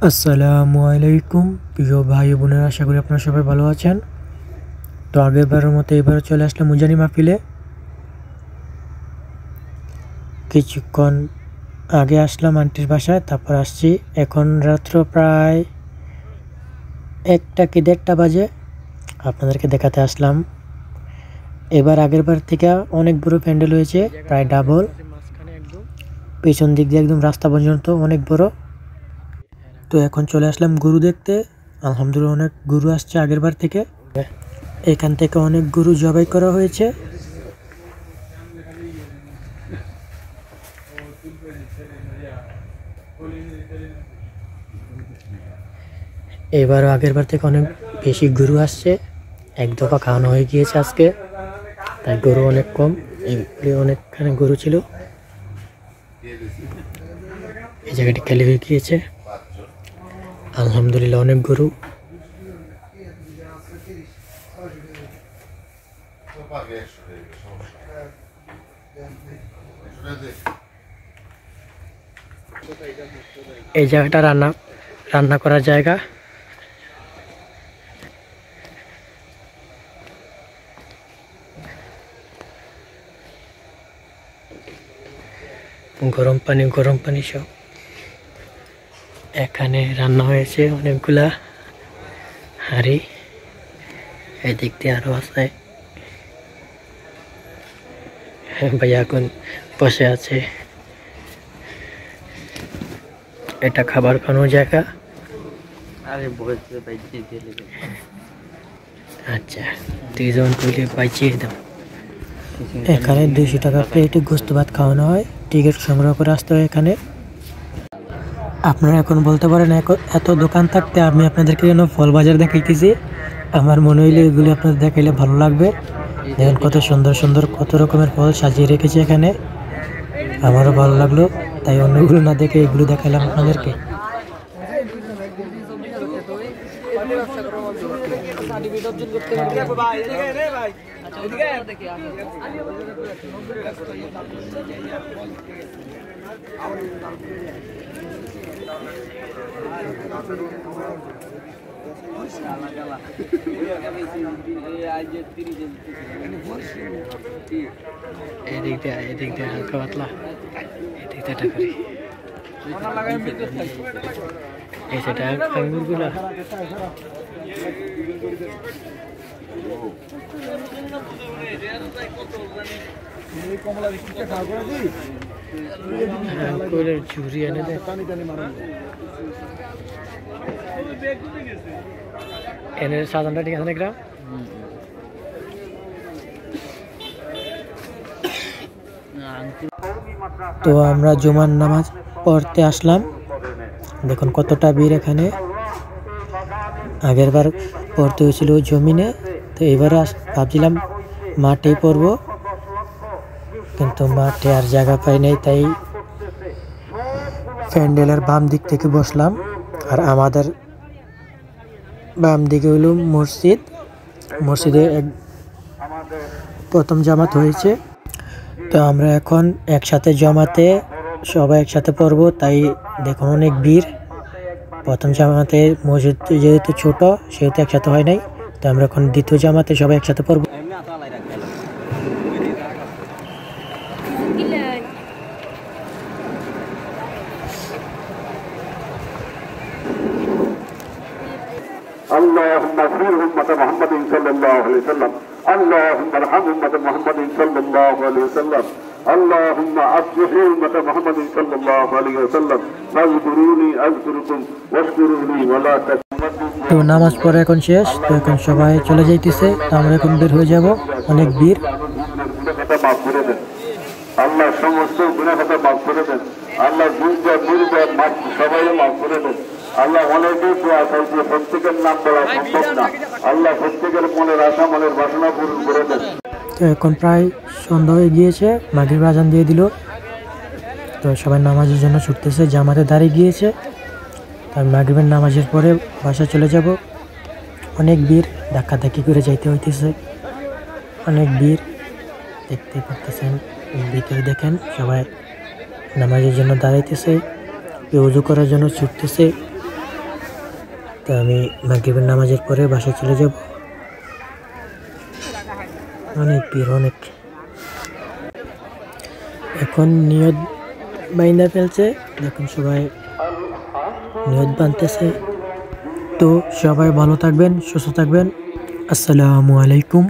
আসসালামু আলাইকুম প্রিয় ভাই বোনেরা, আশা করি আপনারা সবাই ভালো আছেন। তো আগেরবারের মতো এবারও চলে আসলাম মুজানি মাহফিলে। কিছুক্ষণ আগে আসলাম আন্টির বাসায়, তারপর আসছি। এখন রাত্র প্রায় 1টা কি 1:30 বাজে। আপনাদেরকে দেখাতে আসলাম। এবার আগেরবার থেকে অনেক বড় প্যান্ডেল হয়েছে, প্রায় ডাবল। পেছন দিক দিয়ে একদম রাস্তা পর্যন্ত অনেক বড়। তো এখন চলে আসলাম গরু দেখতে। আলহামদুলিল্লাহ অনেক গরু আসছে আগেরবার থেকে। এখান থেকে অনেক গরু জবাই করা হয়েছে। এবারও আগেরবার থেকে অনেক বেশি গরু আসছে। এক দফা খাওয়ানো হয়ে গিয়েছে আজকে, তাই গরু অনেক কম। এগুলি অনেকখানে গরু ছিল। এই জায়গাটি খালি হয়ে গিয়েছে। আলহামদুলিল্লাহ অনেক গরু। এই জায়গাটা রান্না করার জায়গা। গরম পানি সব এখানে রান্না হয়েছে, অনেকগুলা হাঁড়ি। এই দিক দিয়ে আরো আছে। ভাইয়া এখন বসে আছে। এটা খাবার খাওয়ানোর জায়গা। আচ্ছা, তুই যখন কইলে বাইচিয়ে দাও। এখানে 200 টাকা প্লেটে গোস্ত ভাত খাওয়ানো হয়। টিকিট সংগ্রহ করে আসতে হয় এখানে। আপনারা এখন বলতে পারেন এত দোকান থাকতে আমি আপনাদেরকে যেন ফল বাজার দেখাইতেছি। আমার মনে হইলে এগুলি আপনাদের দেখাইলে ভালো লাগবে। দেখেন কত সুন্দর সুন্দর কত রকমের ফল সাজিয়ে রেখেছে এখানে। আমারও ভালো লাগলো, তাই অন্যগুলো না দেখে এগুলো দেখাইলাম আপনাদেরকে। এদিক দিয়ে হালকা পাতলা, এদিক দিয়ে করি। এই সেটা আঙ্গুর গুলা আঙ্গুরের ঝুড়ি এনে দেয়। এনে সাধারণটা ঠিক আছে গ্রাম। তো আমরা জুমার নামাজ পড়তে আসলাম। দেখুন কতটা ভিড় এখানে। আগেরবার পড়তে হয়েছিল জমিনে, তো এবারে ভাবছিলাম মাঠেই পড়ব, কিন্তু মাঠে আর জায়গা পাই নাই, তাই প্যান্ডেলের বাম দিক থেকে বসলাম। আর আমাদের বাম দিকে হলো মসজিদে প্রথম জামাত হয়েছে। তো আমরা এখন একসাথে জামাতে সবাই একসাথে পড়বো, তাই দেখুন অনেক ভিড়। প্রথম জামাতে মসজিদ যেহেতু ছোট সেহেতু একসাথে হয় নাই, তো আমরা এখন দ্বিতীয় জামাতে সবাই একসাথে পড়বো। اللهم اغفر أمة محمد صلى الله عليه وسلم اللهم ارحم أمة محمد صلى الله عليه وسلم اللهم أصلح أمة محمد صلى الله عليه وسلم فاذكروني أذكركم واشكروا لي ولا تكفرون। তো নামাজ পড়া এখন শেষ, তো এখন সবাই চলে যাইতেছে। আমরা এখন বের হয়ে যাব, অনেক ভিড়। আল্লাহ সমস্ত গুনাহ খাতা মাফ করে দেন। আল্লাহ সবাই মাফ করে দেন। আল্লাহ অনেকেই দোয়া চাইছে, প্রত্যেকের নাম বলা সম্ভব না। আল্লাহ প্রত্যেকের মনের আশা মনের বাসনা পূরণ করে দেন। তো এখন প্রায় সন্ধ্যা হয়ে গিয়েছে, মাগরিব আজান দিয়ে দিল। তো সবাই নামাজের জন্য ছুটতেছে, জামাতে দাঁড়িয়ে গিয়েছে। তার মাগরিবের নামাজের পরে বাসা চলে যাব। অনেক ভিড়, ধাক্কাধাক্কি করে যাইতে হইতেছে, অনেক ভিড় দেখতে পাচ্ছেন। ভিতরে দেখেন সবাই নামাজের জন্য দাঁড়াইতেছে, কেউ ওযু করার জন্য ছুটতেছে। তো আমি মাগরিবের নামাজের পরে বাসায় চলে যাব। অনেক ভিড়, অনেক। এখন নিয়ত বাইন্দা ফেলছে, দেখুন সবাই নিয়ত বানতেছে। তো সবাই ভালো থাকবেন, সুস্থ থাকবেন। আসসালামু আলাইকুম।